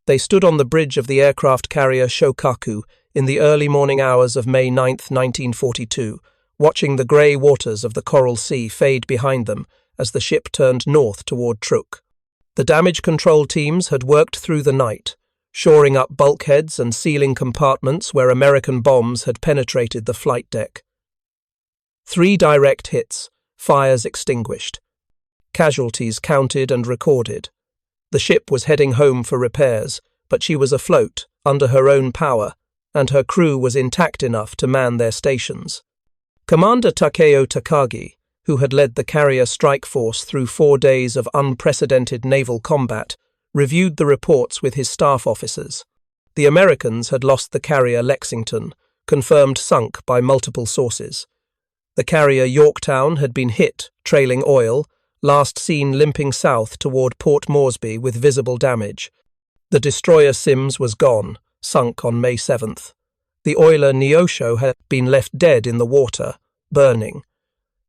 They stood on the bridge of the aircraft carrier Shōkaku in the early morning hours of May 9, 1942, watching the grey waters of the Coral Sea fade behind them as the ship turned north toward Truk. The damage control teams had worked through the night, shoring up bulkheads and sealing compartments where American bombs had penetrated the flight deck. 3 direct hits, fires extinguished. Casualties counted and recorded. The ship was heading home for repairs, but she was afloat, under her own power, and her crew was intact enough to man their stations. Commander Takeo Takagi, who had led the carrier strike force through 4 days of unprecedented naval combat, reviewed the reports with his staff officers. The Americans had lost the carrier Lexington, confirmed sunk by multiple sources. The carrier Yorktown had been hit, trailing oil, last seen limping south toward Port Moresby with visible damage. The destroyer Sims was gone, sunk on May 7th. The oiler Neosho had been left dead in the water, burning.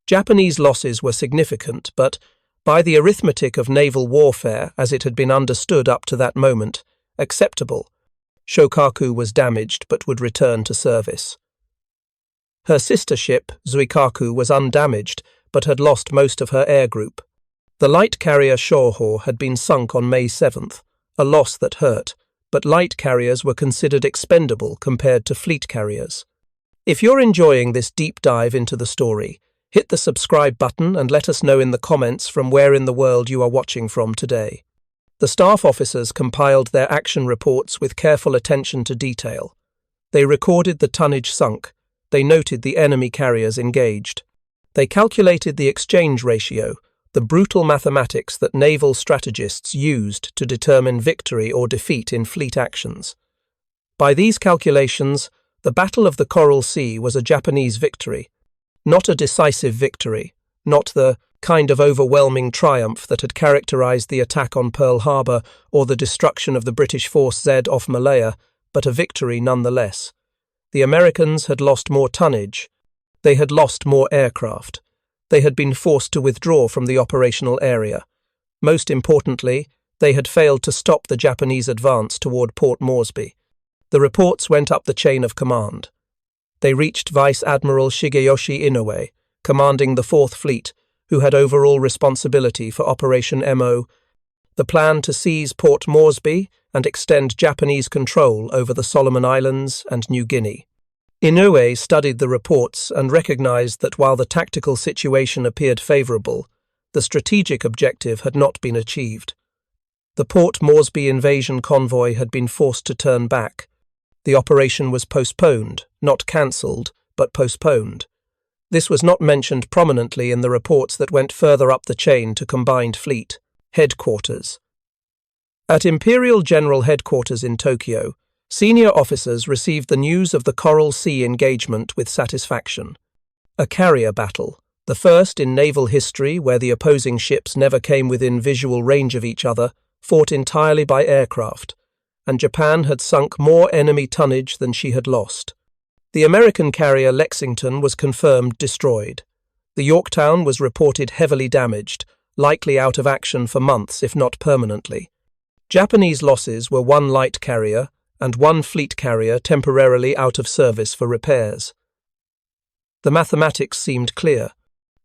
Japanese losses were significant, but, by the arithmetic of naval warfare as it had been understood up to that moment, acceptable. Shōkaku was damaged but would return to service. Her sister ship, Zuikaku, was undamaged but had lost most of her air group. The light carrier Shoho had been sunk on May 7th, a loss that hurt, but light carriers were considered expendable compared to fleet carriers. If you're enjoying this deep dive into the story, hit the subscribe button and let us know in the comments from where in the world you are watching from today. The staff officers compiled their action reports with careful attention to detail. They recorded the tonnage sunk. They noted the enemy carriers engaged. They calculated the exchange ratio, the brutal mathematics that naval strategists used to determine victory or defeat in fleet actions. By these calculations, the Battle of the Coral Sea was a Japanese victory, not a decisive victory, not the kind of overwhelming triumph that had characterized the attack on Pearl Harbor or the destruction of the British Force Z off Malaya, but a victory nonetheless. The Americans had lost more tonnage. They had lost more aircraft. They had been forced to withdraw from the operational area. Most importantly, they had failed to stop the Japanese advance toward Port Moresby. The reports went up the chain of command. They reached Vice Admiral Shigeyoshi Inoue, commanding the 4th Fleet, who had overall responsibility for Operation MO, the plan to seize Port Moresby and extend Japanese control over the Solomon Islands and New Guinea. Inoue studied the reports and recognized that while the tactical situation appeared favorable, the strategic objective had not been achieved. The Port Moresby invasion convoy had been forced to turn back. The operation was postponed, not cancelled, but postponed. This was not mentioned prominently in the reports that went further up the chain to Combined Fleet, Headquarters. At Imperial General Headquarters in Tokyo, senior officers received the news of the Coral Sea engagement with satisfaction. A carrier battle, the first in naval history where the opposing ships never came within visual range of each other, fought entirely by aircraft, and Japan had sunk more enemy tonnage than she had lost. The American carrier Lexington was confirmed destroyed. The Yorktown was reported heavily damaged, likely out of action for months if not permanently. Japanese losses were 1 light carrier and 1 fleet carrier temporarily out of service for repairs. The mathematics seemed clear.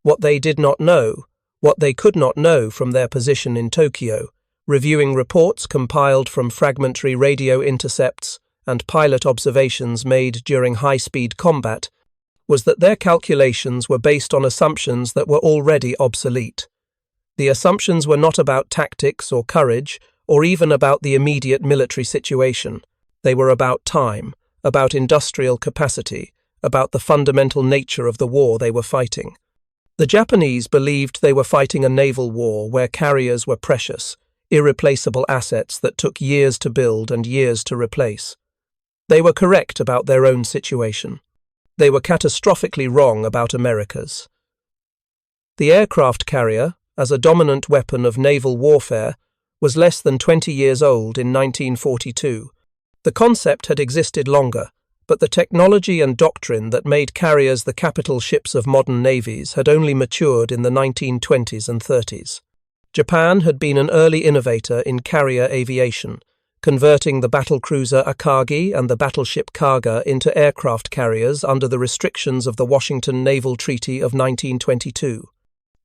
What they did not know, what they could not know from their position in Tokyo, reviewing reports compiled from fragmentary radio intercepts and pilot observations made during high-speed combat, was that their calculations were based on assumptions that were already obsolete. The assumptions were not about tactics or courage, or even about the immediate military situation. They were about time, about industrial capacity, about the fundamental nature of the war they were fighting. The Japanese believed they were fighting a naval war where carriers were precious, irreplaceable assets that took years to build and years to replace. They were correct about their own situation. They were catastrophically wrong about America's. The aircraft carrier, as a dominant weapon of naval warfare, was less than 20 years old in 1942. The concept had existed longer, but the technology and doctrine that made carriers the capital ships of modern navies had only matured in the 1920s and 30s. Japan had been an early innovator in carrier aviation, converting the battlecruiser Akagi and the battleship Kaga into aircraft carriers under the restrictions of the Washington Naval Treaty of 1922.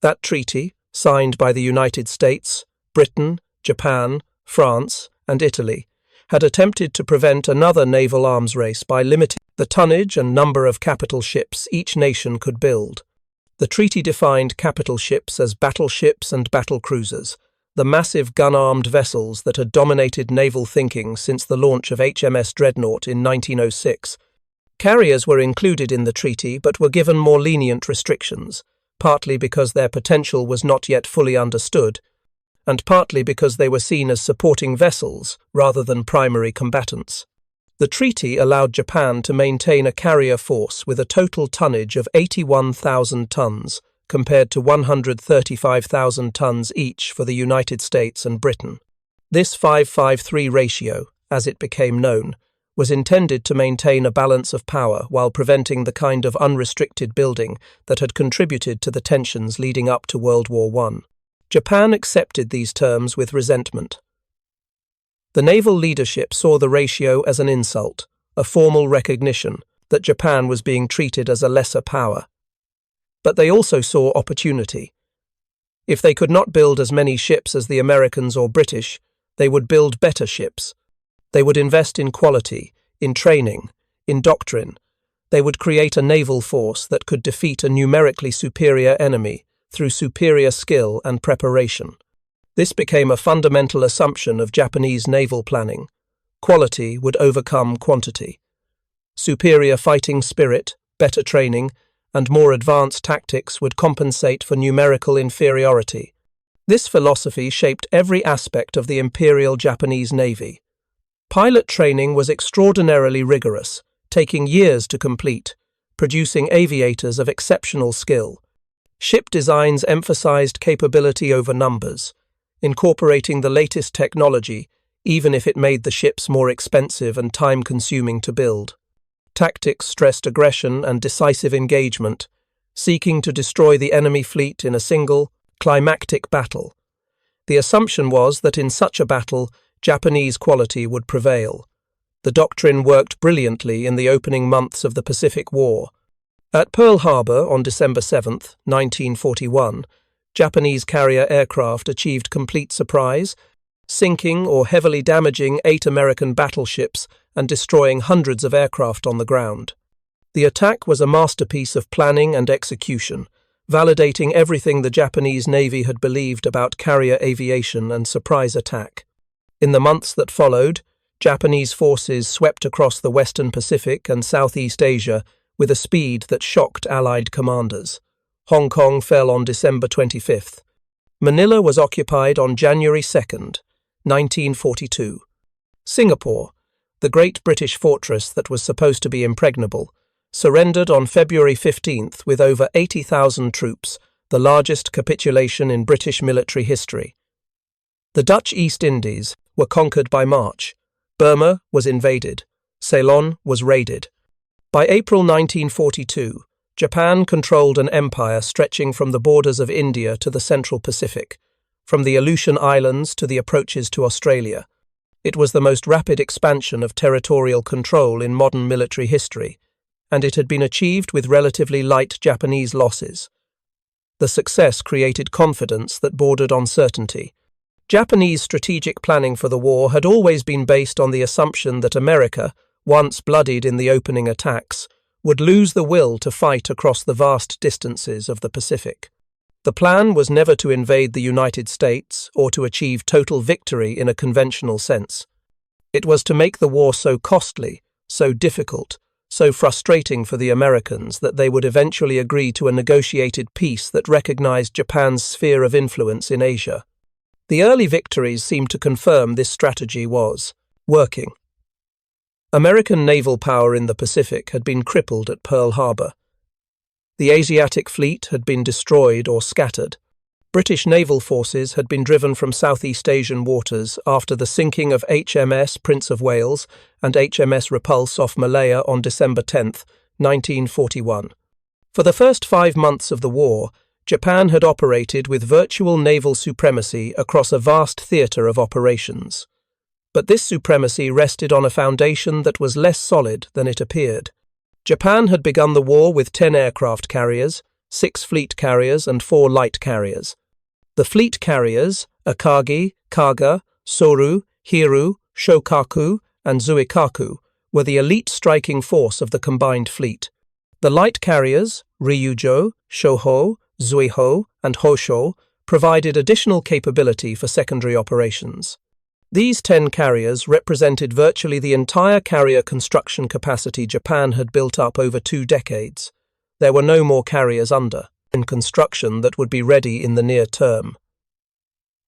That treaty, signed by the United States, Britain, Japan, France, and Italy, had attempted to prevent another naval arms race by limiting the tonnage and number of capital ships each nation could build. The treaty defined capital ships as battleships and battlecruisers, the massive gun-armed vessels that had dominated naval thinking since the launch of HMS Dreadnought in 1906. Carriers were included in the treaty but were given more lenient restrictions, partly because their potential was not yet fully understood, and partly because they were seen as supporting vessels rather than primary combatants. The treaty allowed Japan to maintain a carrier force with a total tonnage of 81,000 tons, compared to 135,000 tons each for the United States and Britain. This 5-5-3 ratio, as it became known, was intended to maintain a balance of power while preventing the kind of unrestricted building that had contributed to the tensions leading up to World War I. Japan accepted these terms with resentment. The naval leadership saw the ratio as an insult, a formal recognition that Japan was being treated as a lesser power. But they also saw opportunity. If they could not build as many ships as the Americans or British, they would build better ships. They would invest in quality, in training, in doctrine. They would create a naval force that could defeat a numerically superior enemy through superior skill and preparation. This became a fundamental assumption of Japanese naval planning. Quality would overcome quantity. Superior fighting spirit, better training, and more advanced tactics would compensate for numerical inferiority. This philosophy shaped every aspect of the Imperial Japanese Navy. Pilot training was extraordinarily rigorous, taking years to complete, producing aviators of exceptional skill. Ship designs emphasized capability over numbers, incorporating the latest technology, even if it made the ships more expensive and time-consuming to build. Tactics stressed aggression and decisive engagement, seeking to destroy the enemy fleet in a single, climactic battle. The assumption was that in such a battle, Japanese quality would prevail. The doctrine worked brilliantly in the opening months of the Pacific War. At Pearl Harbor on December 7, 1941, Japanese carrier aircraft achieved complete surprise, sinking or heavily damaging 8 American battleships and destroying hundreds of aircraft on the ground. The attack was a masterpiece of planning and execution, validating everything the Japanese Navy had believed about carrier aviation and surprise attack. In the months that followed, Japanese forces swept across the Western Pacific and Southeast Asia with a speed that shocked Allied commanders. Hong Kong fell on December 25th. Manila was occupied on January 2nd, 1942. Singapore, the great British fortress that was supposed to be impregnable, surrendered on February 15th with over 80,000 troops, the largest capitulation in British military history. The Dutch East Indies were conquered by March. Burma was invaded. Ceylon was raided. By April 1942, Japan controlled an empire stretching from the borders of India to the Central Pacific, from the Aleutian Islands to the approaches to Australia. It was the most rapid expansion of territorial control in modern military history, and it had been achieved with relatively light Japanese losses. The success created confidence that bordered on certainty. Japanese strategic planning for the war had always been based on the assumption that America, once bloodied in the opening attacks, would lose the will to fight across the vast distances of the Pacific. The plan was never to invade the United States or to achieve total victory in a conventional sense. It was to make the war so costly, so difficult, so frustrating for the Americans that they would eventually agree to a negotiated peace that recognized Japan's sphere of influence in Asia. The early victories seemed to confirm this strategy was working. American naval power in the Pacific had been crippled at Pearl Harbor. The Asiatic fleet had been destroyed or scattered. British naval forces had been driven from Southeast Asian waters after the sinking of HMS Prince of Wales and HMS Repulse off Malaya on December 10, 1941. For the first 5 months of the war, Japan had operated with virtual naval supremacy across a vast theatre of operations. But this supremacy rested on a foundation that was less solid than it appeared. Japan had begun the war with 10 aircraft carriers, 6 fleet carriers and 4 light carriers. The fleet carriers, Akagi, Kaga, Soru, Hiru, Shōkaku, and Zuikaku, were the elite striking force of the combined fleet. The light carriers, Ryujo, Shoho, Zuiho, and Hosho, provided additional capability for secondary operations. These 10 carriers represented virtually the entire carrier construction capacity Japan had built up over 2 decades. There were no more carriers in construction that would be ready in the near term.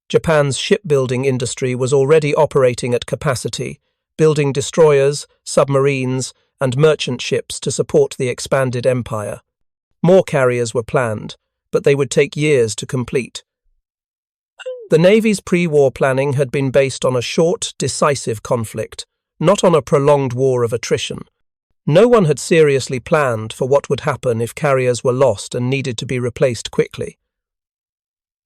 Japan's shipbuilding industry was already operating at capacity, building destroyers, submarines, and merchant ships to support the expanded empire. More carriers were planned, but they would take years to complete. The Navy's pre-war planning had been based on a short, decisive conflict, not on a prolonged war of attrition. No one had seriously planned for what would happen if carriers were lost and needed to be replaced quickly.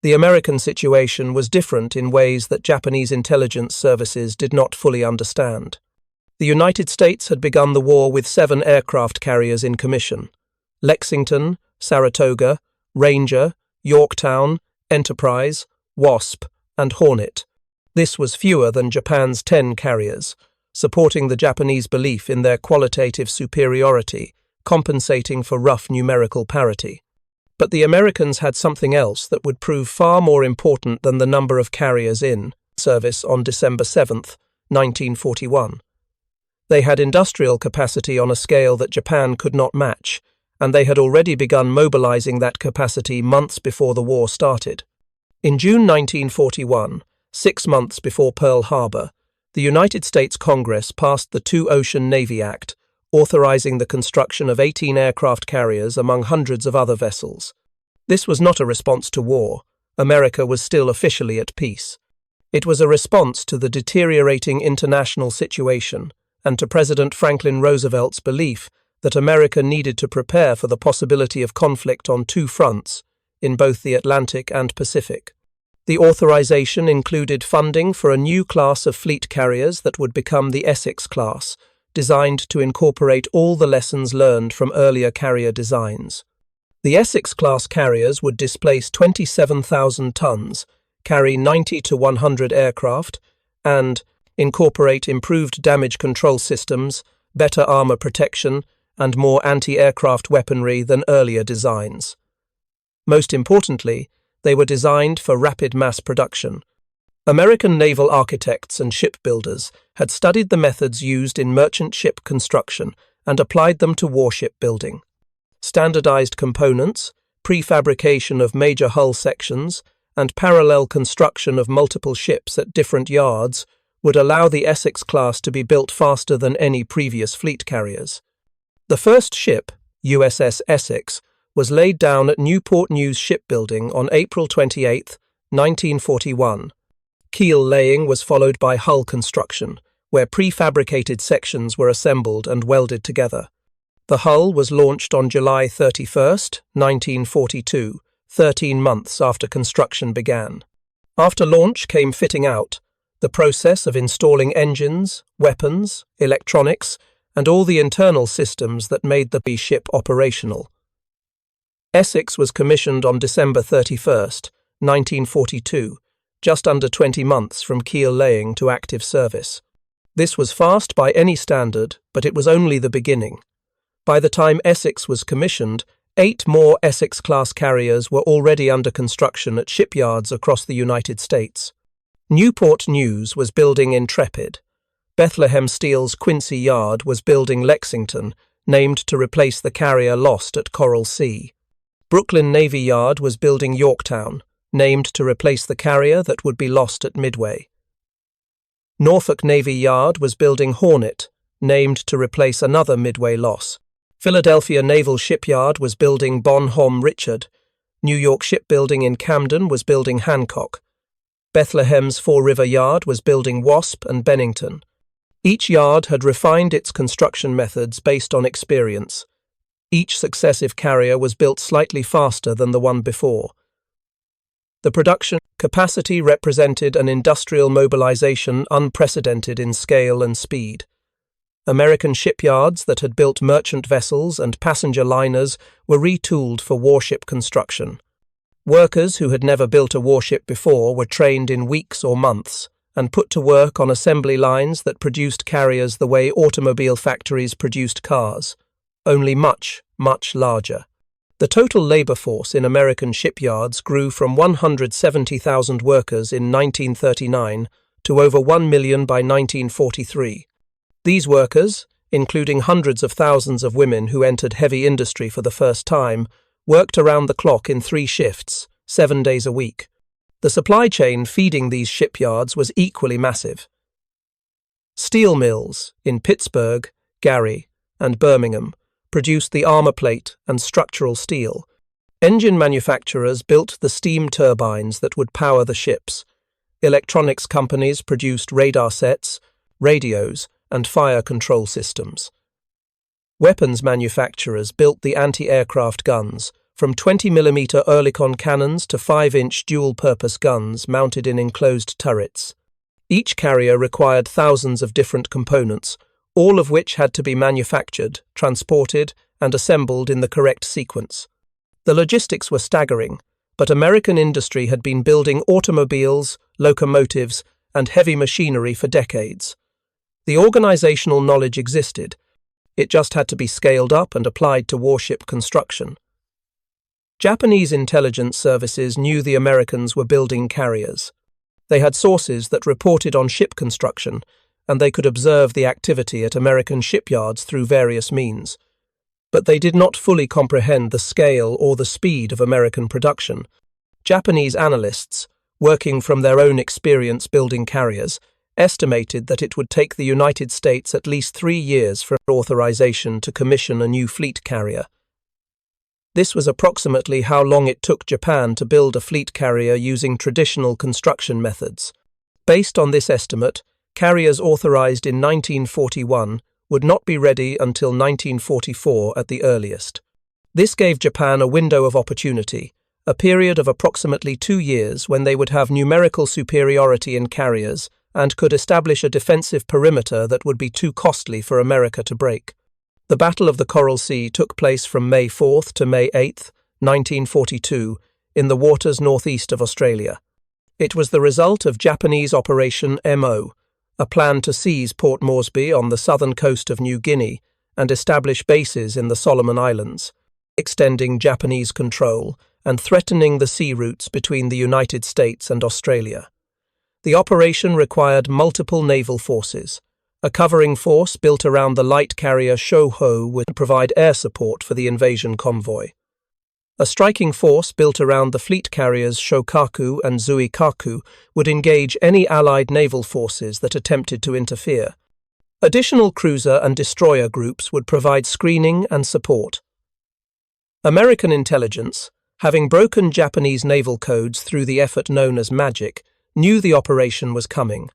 The American situation was different in ways that Japanese intelligence services did not fully understand. The United States had begun the war with 7 aircraft carriers in commission: Lexington, Saratoga, Ranger, Yorktown, Enterprise, Wasp, and Hornet. This was fewer than Japan's 10 carriers, supporting the Japanese belief in their qualitative superiority, compensating for rough numerical parity. But the Americans had something else that would prove far more important than the number of carriers in service on December 7, 1941. They had industrial capacity on a scale that Japan could not match, and they had already begun mobilizing that capacity months before the war started. In June 1941, 6 months before Pearl Harbor, the United States Congress passed the Two-Ocean Navy Act, authorizing the construction of 18 aircraft carriers among hundreds of other vessels. This was not a response to war. America was still officially at peace. It was a response to the deteriorating international situation and to President Franklin Roosevelt's belief that America needed to prepare for the possibility of conflict on 2 fronts, in both the Atlantic and Pacific. The authorization included funding for a new class of fleet carriers that would become the Essex class, designed to incorporate all the lessons learned from earlier carrier designs. The Essex-class carriers would displace 27,000 tons, carry 90 to 100 aircraft, and incorporate improved damage control systems, better armor protection, and more anti-aircraft weaponry than earlier designs. Most importantly, they were designed for rapid mass production. American naval architects and shipbuilders had studied the methods used in merchant ship construction and applied them to warship building. Standardized components, prefabrication of major hull sections, and parallel construction of multiple ships at different yards would allow the Essex class to be built faster than any previous fleet carriers. The first ship, USS Essex, was laid down at Newport News Shipbuilding on April 28, 1941. Keel laying was followed by hull construction, where prefabricated sections were assembled and welded together. The hull was launched on July 31, 1942, 13 months after construction began. After launch came fitting out, the process of installing engines, weapons, electronics, and all the internal systems that made the ship operational. Essex was commissioned on December 31, 1942, just under 20 months from keel laying to active service. This was fast by any standard, but it was only the beginning. By the time Essex was commissioned, 8 more Essex-class carriers were already under construction at shipyards across the United States. Newport News was building Intrepid. Bethlehem Steel's Quincy Yard was building Lexington, named to replace the carrier lost at Coral Sea. Brooklyn Navy Yard was building Yorktown, named to replace the carrier that would be lost at Midway. Norfolk Navy Yard was building Hornet, named to replace another Midway loss. Philadelphia Naval Shipyard was building Bon Homme Richard. New York Shipbuilding in Camden was building Hancock. Bethlehem's Fall River Yard was building Wasp and Bennington. Each yard had refined its construction methods based on experience. Each successive carrier was built slightly faster than the one before. The production Capacity represented an industrial mobilization unprecedented in scale and speed. American shipyards that had built merchant vessels and passenger liners were retooled for warship construction. Workers who had never built a warship before were trained in weeks or months and put to work on assembly lines that produced carriers the way automobile factories produced cars, only much, much larger. The total labor force in American shipyards grew from 170,000 workers in 1939 to over 1 million by 1943. These workers, including hundreds of thousands of women who entered heavy industry for the first time, worked around the clock in 3 shifts, 7 days a week. The supply chain feeding these shipyards was equally massive. Steel mills in Pittsburgh, Gary, and Birmingham produced the armor plate and structural steel. Engine manufacturers built the steam turbines that would power the ships. Electronics companies produced radar sets, radios, and fire control systems. Weapons manufacturers built the anti-aircraft guns, from 20mm Oerlikon cannons to 5-inch dual-purpose guns mounted in enclosed turrets. Each carrier required thousands of different components, all of which had to be manufactured, transported, and assembled in the correct sequence. The logistics were staggering, but American industry had been building automobiles, locomotives, and heavy machinery for decades. The organizational knowledge existed. It just had to be scaled up and applied to warship construction. Japanese intelligence services knew the Americans were building carriers. They had sources that reported on ship construction, and they could observe the activity at American shipyards through various means. But they did not fully comprehend the scale or the speed of American production. Japanese analysts, working from their own experience building carriers, estimated that it would take the United States at least 3 years for authorization to commission a new fleet carrier. This was approximately how long it took Japan to build a fleet carrier using traditional construction methods. Based on this estimate, carriers authorized in 1941 would not be ready until 1944 at the earliest. This gave Japan a window of opportunity, a period of approximately 2 years when they would have numerical superiority in carriers and could establish a defensive perimeter that would be too costly for America to break. The Battle of the Coral Sea took place from May 4th to May 8th, 1942, in the waters northeast of Australia. It was the result of Japanese Operation MO, a plan to seize Port Moresby on the southern coast of New Guinea and establish bases in the Solomon Islands, extending Japanese control and threatening the sea routes between the United States and Australia. The operation required multiple naval forces. A covering force built around the light carrier Shōkaku would provide air support for the invasion convoy. A striking force built around the fleet carriers Shōkaku and Zuikaku would engage any Allied naval forces that attempted to interfere. Additional cruiser and destroyer groups would provide screening and support. American intelligence, having broken Japanese naval codes through the effort known as Magic, knew the operation was coming.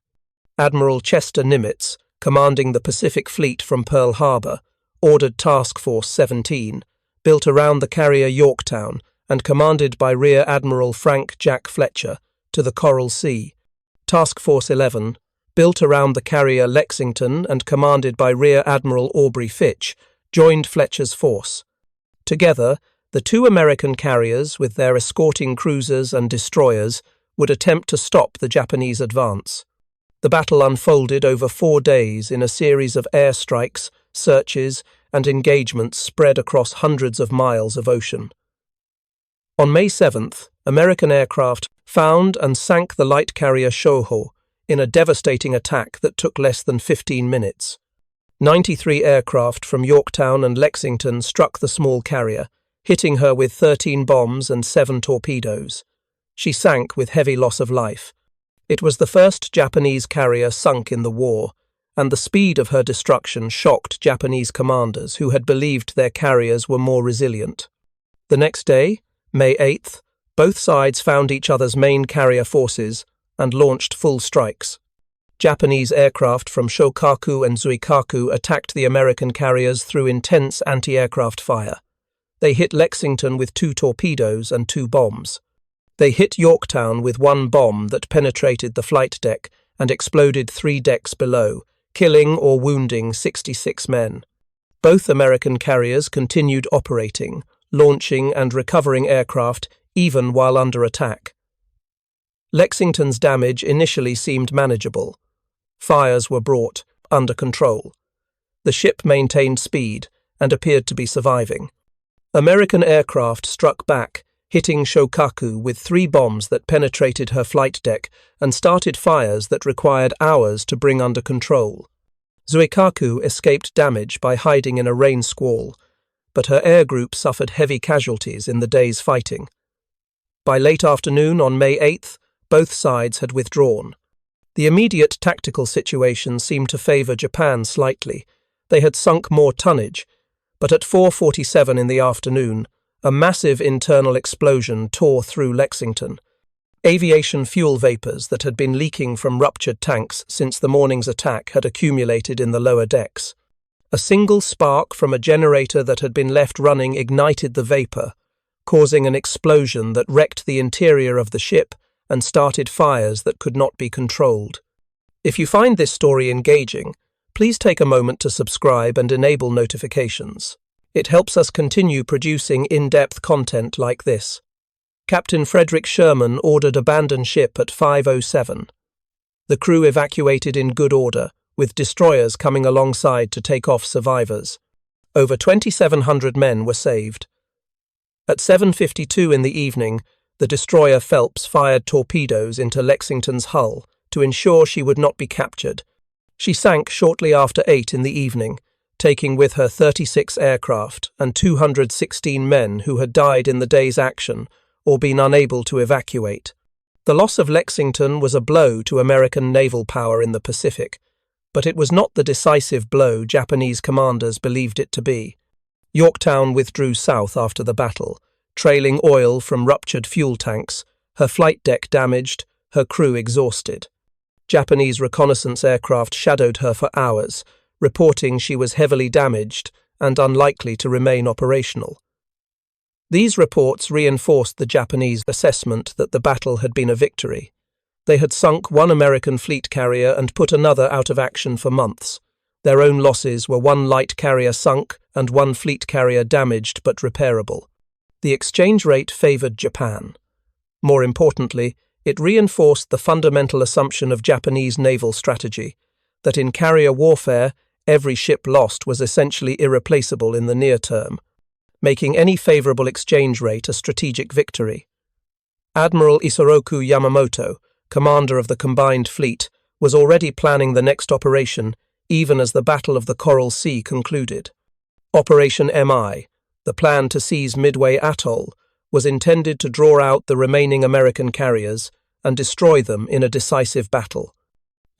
Admiral Chester Nimitz, commanding the Pacific Fleet from Pearl Harbor, ordered Task Force 17, built around the carrier Yorktown and commanded by Rear Admiral Frank Jack Fletcher, to the Coral Sea. Task Force 11, built around the carrier Lexington and commanded by Rear Admiral Aubrey Fitch, joined Fletcher's force. Together, the 2 American carriers, with their escorting cruisers and destroyers, would attempt to stop the Japanese advance. The battle unfolded over 4 days in a series of airstrikes, searches, and engagements spread across hundreds of miles of ocean. On May 7th, American aircraft found and sank the light carrier Shōkaku in a devastating attack that took less than 15 minutes. 93 aircraft from Yorktown and Lexington struck the small carrier, hitting her with 13 bombs and 7 torpedoes. She sank with heavy loss of life. It was the first Japanese carrier sunk in the war, and the speed of her destruction shocked Japanese commanders who had believed their carriers were more resilient. The next day, May 8th, both sides found each other's main carrier forces and launched full strikes. Japanese aircraft from Shōkaku and Zuikaku attacked the American carriers through intense anti-aircraft fire. They hit Lexington with 2 torpedoes and 2 bombs. They hit Yorktown with one bomb that penetrated the flight deck and exploded 3 decks below, killing or wounding 66 men. Both American carriers continued operating, launching and recovering aircraft even while under attack. Lexington's damage initially seemed manageable. Fires were brought under control. The ship maintained speed and appeared to be surviving. American aircraft struck back, hitting Shōkaku with 3 bombs that penetrated her flight deck and started fires that required hours to bring under control. Shōkaku escaped damage by hiding in a rain squall, but her air group suffered heavy casualties in the day's fighting. By late afternoon on May 8th, both sides had withdrawn. The immediate tactical situation seemed to favour Japan slightly. They had sunk more tonnage, but at 4:47 in the afternoon, a massive internal explosion tore through Lexington. Aviation fuel vapours that had been leaking from ruptured tanks since the morning's attack had accumulated in the lower decks. A single spark from a generator that had been left running ignited the vapour, causing an explosion that wrecked the interior of the ship and started fires that could not be controlled. If you find this story engaging, please take a moment to subscribe and enable notifications. It helps us continue producing in-depth content like this. Captain Frederick Sherman ordered abandon ship at 5:07. The crew evacuated in good order, with destroyers coming alongside to take off survivors. Over 2,700 men were saved. At 7:52 in the evening, the destroyer Phelps fired torpedoes into Lexington's hull to ensure she would not be captured. She sank shortly after 8 in the evening, taking with her 36 aircraft and 216 men who had died in the day's action or been unable to evacuate. The loss of Lexington was a blow to American naval power in the Pacific, but it was not the decisive blow Japanese commanders believed it to be. Yorktown withdrew south after the battle, trailing oil from ruptured fuel tanks, her flight deck damaged, her crew exhausted. Japanese reconnaissance aircraft shadowed her for hours, reporting she was heavily damaged and unlikely to remain operational. These reports reinforced the Japanese assessment that the battle had been a victory. They had sunk one American fleet carrier and put another out of action for months. Their own losses were 1 light carrier sunk and 1 fleet carrier damaged but repairable. The exchange rate favoured Japan. More importantly, it reinforced the fundamental assumption of Japanese naval strategy, that in carrier warfare, every ship lost was essentially irreplaceable in the near term, making any favourable exchange rate a strategic victory. Admiral Isoroku Yamamoto, commander of the combined fleet, was already planning the next operation, even as the Battle of the Coral Sea concluded. Operation MI, the plan to seize Midway Atoll, was intended to draw out the remaining American carriers and destroy them in a decisive battle.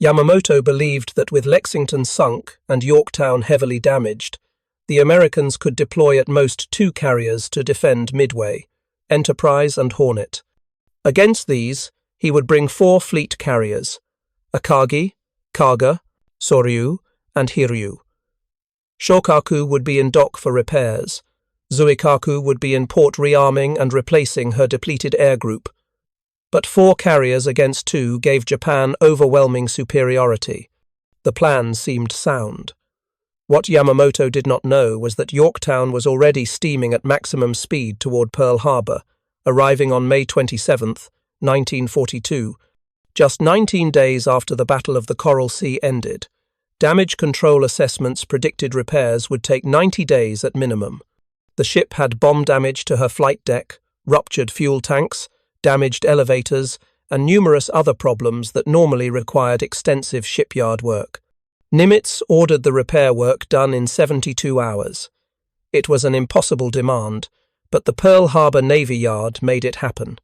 Yamamoto believed that with Lexington sunk and Yorktown heavily damaged, the Americans could deploy at most 2 carriers to defend Midway, Enterprise and Hornet. Against these, he would bring 4 fleet carriers, Akagi, Kaga, Soryu, and Hiryu. Shōkaku would be in dock for repairs. Shōkaku would be in port rearming and replacing her depleted air group. But 4 carriers against 2 gave Japan overwhelming superiority. The plan seemed sound. What Yamamoto did not know was that Yorktown was already steaming at maximum speed toward Pearl Harbor, arriving on May 27, 1942, just 19 days after the Battle of the Coral Sea ended. Damage control assessments predicted repairs would take 90 days at minimum. The ship had bomb damage to her flight deck, ruptured fuel tanks, damaged elevators, and numerous other problems that normally required extensive shipyard work. Nimitz ordered the repair work done in 72 hours. It was an impossible demand, but the Pearl Harbor Navy Yard made it happen.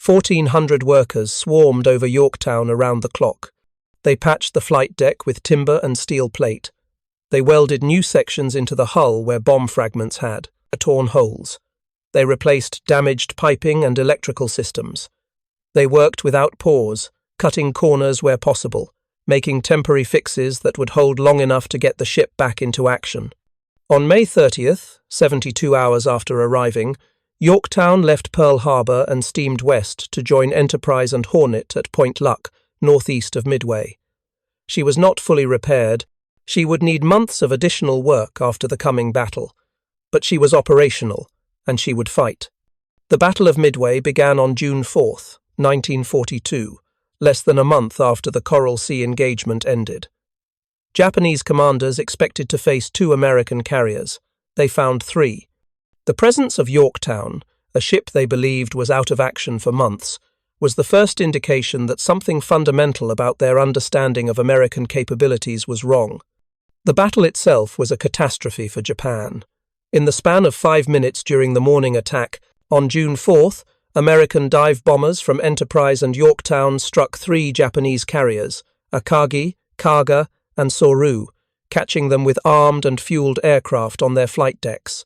1,400 workers swarmed over Yorktown around the clock. They patched the flight deck with timber and steel plate. They welded new sections into the hull where bomb fragments had torn holes. They replaced damaged piping and electrical systems. They worked without pause, cutting corners where possible, making temporary fixes that would hold long enough to get the ship back into action. On May 30th, 72 hours after arriving, Yorktown left Pearl Harbor and steamed west to join Enterprise and Hornet at Point Luck, northeast of Midway. She was not fully repaired. She would need months of additional work after the coming battle, but she was operational, and she would fight. The Battle of Midway began on June 4, 1942, less than a month after the Coral Sea engagement ended. Japanese commanders expected to face 2 American carriers. They found 3. The presence of Yorktown, a ship they believed was out of action for months, was the first indication that something fundamental about their understanding of American capabilities was wrong. The battle itself was a catastrophe for Japan. In the span of 5 minutes during the morning attack, on June 4th, American dive bombers from Enterprise and Yorktown struck 3 Japanese carriers, Akagi, Kaga, and Soru, catching them with armed and fueled aircraft on their flight decks.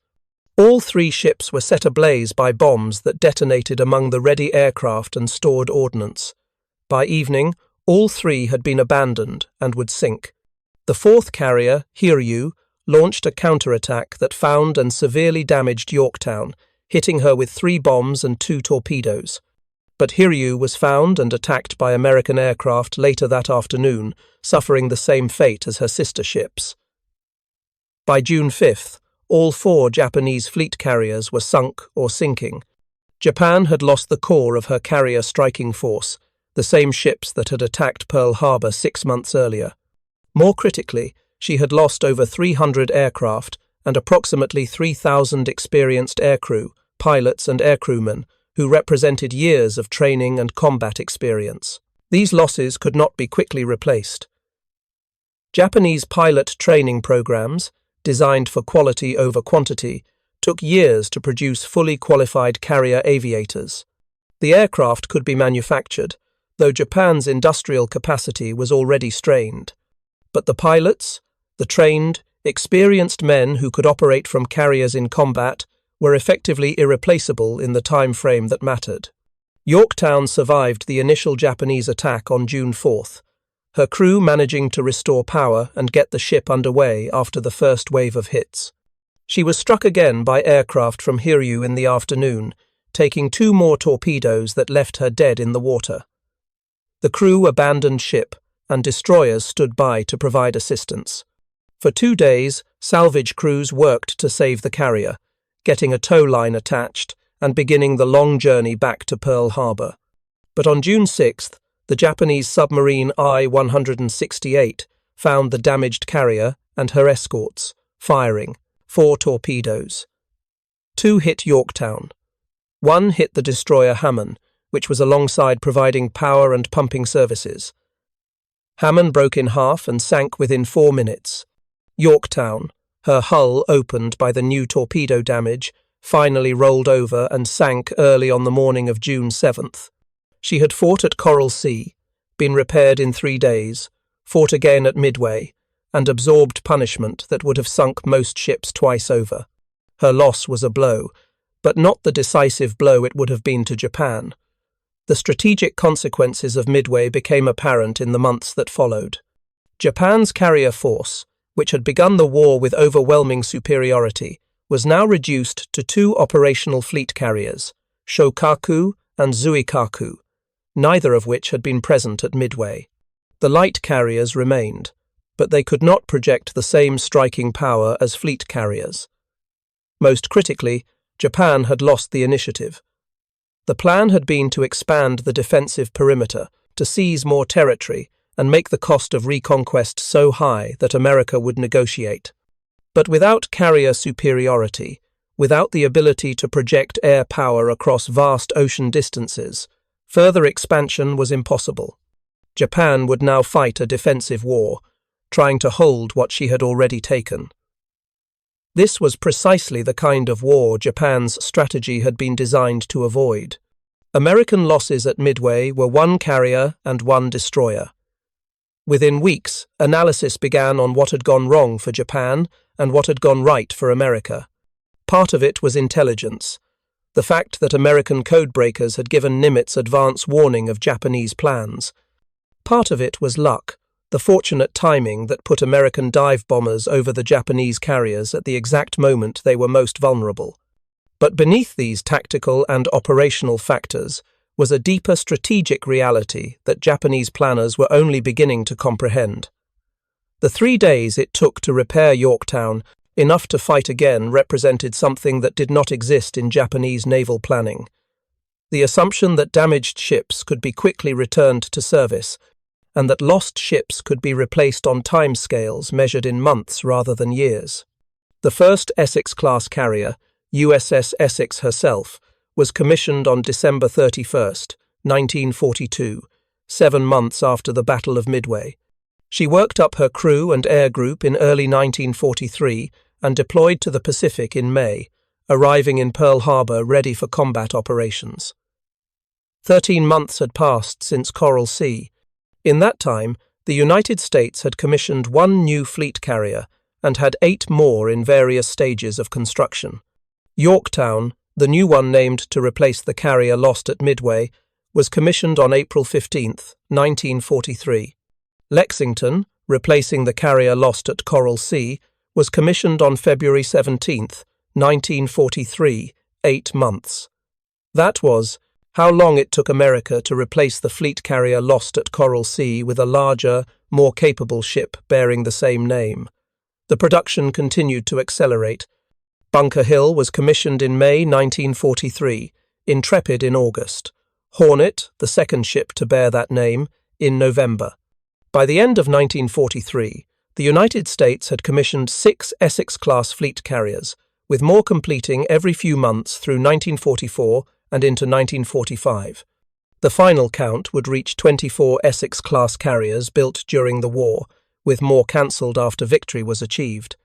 All 3 ships were set ablaze by bombs that detonated among the ready aircraft and stored ordnance. By evening, all 3 had been abandoned and would sink. The 4th carrier, Hiryu, launched a counterattack that found and severely damaged Yorktown, hitting her with 3 bombs and 2 torpedoes. But Hiryu was found and attacked by American aircraft later that afternoon, suffering the same fate as her sister ships. By June 5th, all 4 Japanese fleet carriers were sunk or sinking. Japan had lost the core of her carrier striking force, the same ships that had attacked Pearl Harbor 6 months earlier. More critically, she had lost over 300 aircraft and approximately 3,000 experienced aircrew, pilots and aircrewmen, who represented years of training and combat experience. These losses could not be quickly replaced. Japanese pilot training programs, designed for quality over quantity, took years to produce fully qualified carrier aviators. The aircraft could be manufactured, though Japan's industrial capacity was already strained. But the pilots, the trained, experienced men who could operate from carriers in combat, were effectively irreplaceable in the time frame that mattered. Yorktown survived the initial Japanese attack on June 4th, her crew managing to restore power and get the ship underway after the first wave of hits. She was struck again by aircraft from Hiryu in the afternoon, taking 2 more torpedoes that left her dead in the water. The crew abandoned ship, and destroyers stood by to provide assistance. For 2 days, salvage crews worked to save the carrier, getting a tow line attached and beginning the long journey back to Pearl Harbor. But on June 6th, the Japanese submarine I-168 found the damaged carrier and her escorts, firing 4 torpedoes. 2 hit Yorktown. 1 hit the destroyer Hammond, which was alongside providing power and pumping services. Hammond broke in half and sank within 4 minutes. Yorktown, her hull opened by the new torpedo damage, finally rolled over and sank early on the morning of June 7th. She had fought at Coral Sea, been repaired in 3 days, fought again at Midway, and absorbed punishment that would have sunk most ships twice over. Her loss was a blow, but not the decisive blow it would have been to Japan. The strategic consequences of Midway became apparent in the months that followed. Japan's carrier force, which had begun the war with overwhelming superiority, was now reduced to 2 operational fleet carriers, Shōkaku and Zuikaku, neither of which had been present at Midway. The light carriers remained, but they could not project the same striking power as fleet carriers. Most critically, Japan had lost the initiative. The plan had been to expand the defensive perimeter, to seize more territory, and make the cost of reconquest so high that America would negotiate. But without carrier superiority, without the ability to project air power across vast ocean distances, further expansion was impossible. Japan would now fight a defensive war, trying to hold what she had already taken. This was precisely the kind of war Japan's strategy had been designed to avoid. American losses at Midway were 1 carrier and 1 destroyer. Within weeks, analysis began on what had gone wrong for Japan and what had gone right for America. Part of it was intelligence, the fact that American codebreakers had given Nimitz advance warning of Japanese plans. Part of it was luck, the fortunate timing that put American dive bombers over the Japanese carriers at the exact moment they were most vulnerable. But beneath these tactical and operational factors was a deeper strategic reality that Japanese planners were only beginning to comprehend. The 3 days it took to repair Yorktown, enough to fight again, represented something that did not exist in Japanese naval planning. The assumption that damaged ships could be quickly returned to service, and that lost ships could be replaced on timescales measured in months rather than years. The first Essex-class carrier, USS Essex herself, was commissioned on December 31, 1942, 7 months after the Battle of Midway. She worked up her crew and air group in early 1943 and deployed to the Pacific in May, arriving in Pearl Harbor ready for combat operations. 13 months had passed since Coral Sea. In that time, the United States had commissioned 1 new fleet carrier and had 8 more in various stages of construction. Yorktown, the new one named to replace the carrier lost at Midway, was commissioned on April 15, 1943. Lexington, replacing the carrier lost at Coral Sea, was commissioned on February 17, 1943, 8 months. That was how long it took America to replace the fleet carrier lost at Coral Sea with a larger, more capable ship bearing the same name. The production continued to accelerate. Bunker Hill was commissioned in May 1943, Intrepid in August, Hornet, the second ship to bear that name, in November. By the end of 1943, the United States had commissioned 6 Essex-class fleet carriers, with more completing every few months through 1944 and into 1945. The final count would reach 24 Essex-class carriers built during the war, with more cancelled after victory was achieved.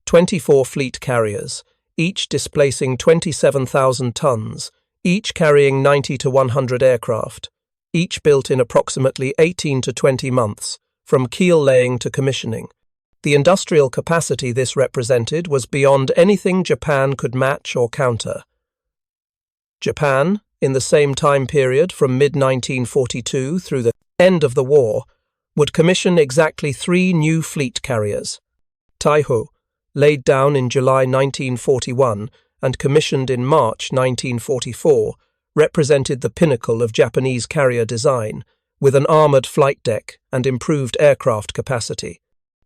24 fleet carriers, each displacing 27,000 tons, each carrying 90 to 100 aircraft, each built in approximately 18 to 20 months, from keel laying to commissioning. The industrial capacity this represented was beyond anything Japan could match or counter. Japan, in the same time period from mid-1942 through the end of the war, would commission exactly 3 new fleet carriers. Taiho, laid down in July 1941 and commissioned in March 1944, represented the pinnacle of Japanese carrier design, with an armoured flight deck and improved aircraft capacity.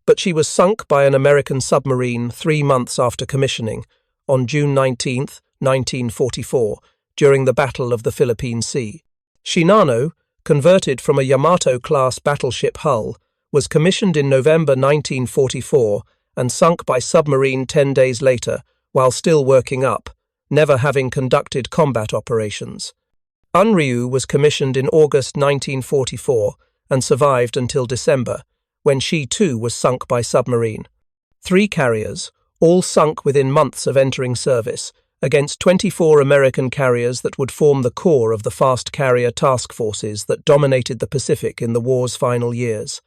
But she was sunk by an American submarine 3 months after commissioning, on June 19, 1944, during the Battle of the Philippine Sea. Shinano, converted from a Yamato-class battleship hull, was commissioned in November 1944 and sunk by submarine 10 days later, while still working up, never having conducted combat operations. Unryu was commissioned in August 1944 and survived until December, when she too was sunk by submarine. 3 carriers, all sunk within months of entering service, against 24 American carriers that would form the core of the fast carrier task forces that dominated the Pacific in the war's final years.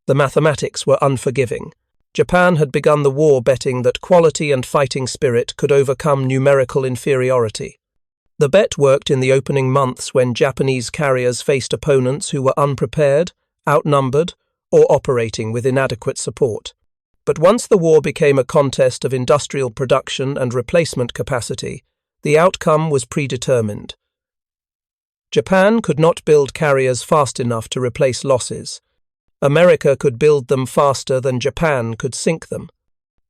The mathematics were unforgiving. Japan had begun the war betting that quality and fighting spirit could overcome numerical inferiority. The bet worked in the opening months when Japanese carriers faced opponents who were unprepared, outnumbered, or operating with inadequate support. But once the war became a contest of industrial production and replacement capacity, the outcome was predetermined. Japan could not build carriers fast enough to replace losses. America could build them faster than Japan could sink them.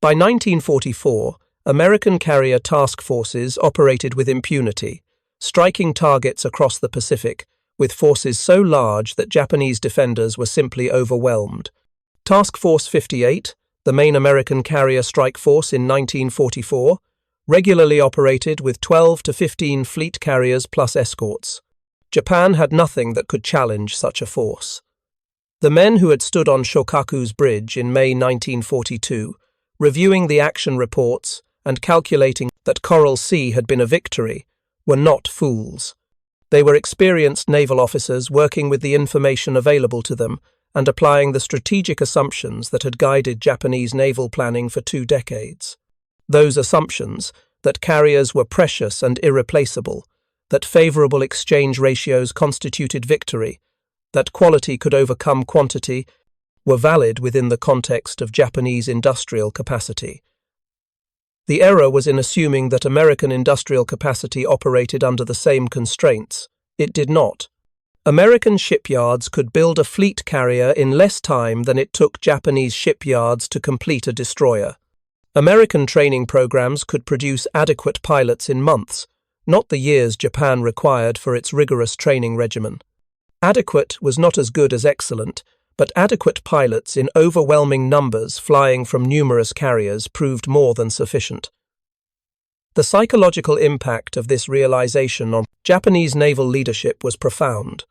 By 1944, American carrier task forces operated with impunity, striking targets across the Pacific, with forces so large that Japanese defenders were simply overwhelmed. Task Force 58, the main American carrier strike force in 1944, regularly operated with 12 to 15 fleet carriers plus escorts. Japan had nothing that could challenge such a force. The men who had stood on Shōkaku's bridge in May 1942, reviewing the action reports and calculating that Coral Sea had been a victory, were not fools. They were experienced naval officers working with the information available to them and applying the strategic assumptions that had guided Japanese naval planning for 2 decades. Those assumptions, that carriers were precious and irreplaceable, that favourable exchange ratios constituted victory, that quality could overcome quantity, were valid within the context of Japanese industrial capacity. The error was in assuming that American industrial capacity operated under the same constraints. It did not. American shipyards could build a fleet carrier in less time than it took Japanese shipyards to complete a destroyer. American training programs could produce adequate pilots in months, not the years Japan required for its rigorous training regimen. Adequate was not as good as excellent, but adequate pilots in overwhelming numbers flying from numerous carriers proved more than sufficient. The psychological impact of this realization on Japanese naval leadership was profound.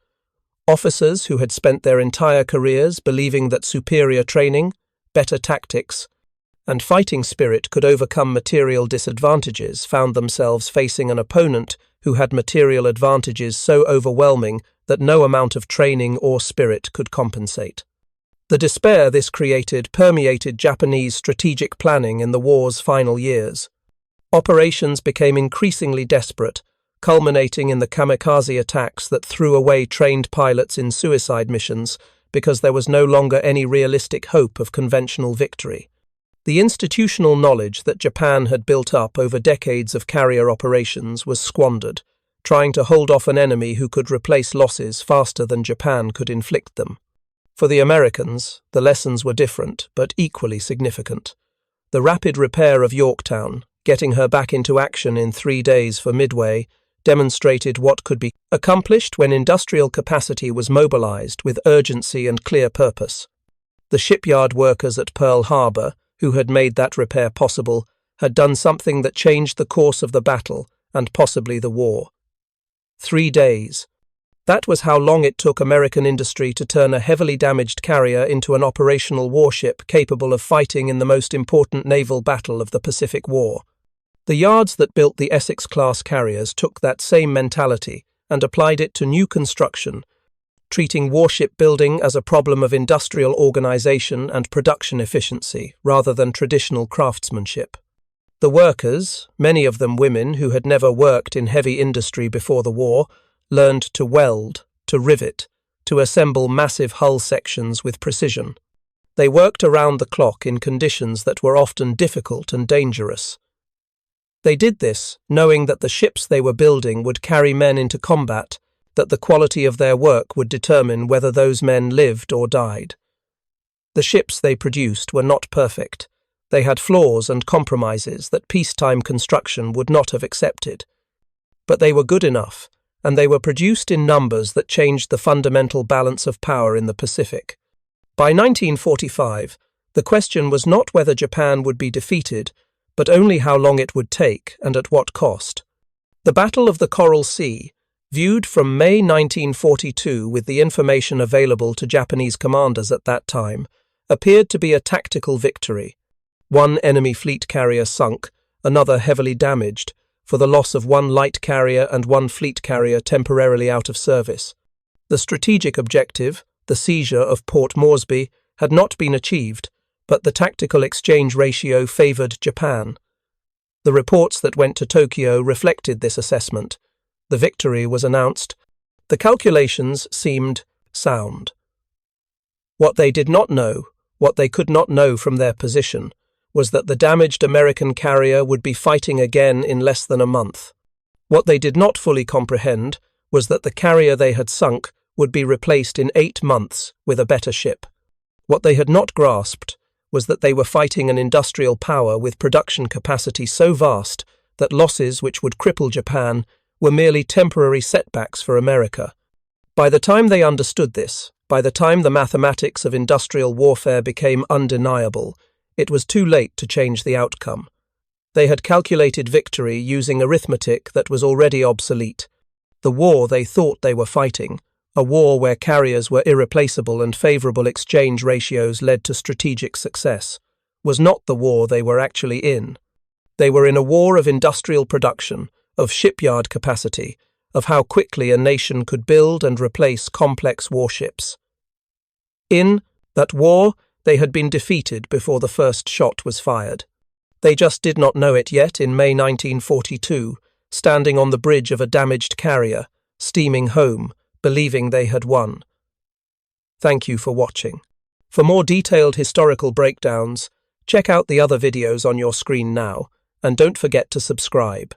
Officers who had spent their entire careers believing that superior training, better tactics, and fighting spirit could overcome material disadvantages found themselves facing an opponent who had material advantages so overwhelming that no amount of training or spirit could compensate. The despair this created permeated Japanese strategic planning in the war's final years. Operations became increasingly desperate, culminating in the kamikaze attacks that threw away trained pilots in suicide missions because there was no longer any realistic hope of conventional victory. The institutional knowledge that Japan had built up over decades of carrier operations was squandered, trying to hold off an enemy who could replace losses faster than Japan could inflict them. For the Americans, the lessons were different, but equally significant. The rapid repair of Yorktown, getting her back into action in 3 days for Midway, demonstrated what could be accomplished when industrial capacity was mobilized with urgency and clear purpose. The shipyard workers at Pearl Harbor, who had made that repair possible, had done something that changed the course of the battle and possibly the war. 3 days. That was how long it took American industry to turn a heavily damaged carrier into an operational warship capable of fighting in the most important naval battle of the Pacific War. The yards that built the Essex-class carriers took that same mentality and applied it to new construction, treating warship building as a problem of industrial organization and production efficiency rather than traditional craftsmanship. The workers, many of them women who had never worked in heavy industry before the war, learned to weld, to rivet, to assemble massive hull sections with precision. They worked around the clock in conditions that were often difficult and dangerous. They did this knowing that the ships they were building would carry men into combat, that the quality of their work would determine whether those men lived or died. The ships they produced were not perfect. They had flaws and compromises that peacetime construction would not have accepted. But they were good enough, and they were produced in numbers that changed the fundamental balance of power in the Pacific. By 1945, the question was not whether Japan would be defeated, but only how long it would take and at what cost. The Battle of the Coral Sea, viewed from May 1942 with the information available to Japanese commanders at that time, appeared to be a tactical victory. One enemy fleet carrier sunk, another heavily damaged, for the loss of one light carrier and one fleet carrier temporarily out of service. The strategic objective, the seizure of Port Moresby, had not been achieved, but the tactical exchange ratio favored Japan. The reports that went to Tokyo reflected this assessment. The victory was announced. The calculations seemed sound. What they did not know, what they could not know from their position, was that the damaged American carrier would be fighting again in less than a month. What they did not fully comprehend was that the carrier they had sunk would be replaced in 8 months with a better ship. What they had not grasped was that they were fighting an industrial power with production capacity so vast that losses which would cripple Japan were merely temporary setbacks for America. By the time they understood this, by the time the mathematics of industrial warfare became undeniable, it was too late to change the outcome. They had calculated victory using arithmetic that was already obsolete. The war they thought they were fighting, a war where carriers were irreplaceable and favorable exchange ratios led to strategic success, was not the war they were actually in. They were in a war of industrial production, of shipyard capacity, of how quickly a nation could build and replace complex warships. In that war, they had been defeated before the first shot was fired. They just did not know it yet in May 1942, standing on the bridge of a damaged carrier, steaming home, believing they had won. Thank you for watching. For more detailed historical breakdowns, check out the other videos on your screen now, and don't forget to subscribe.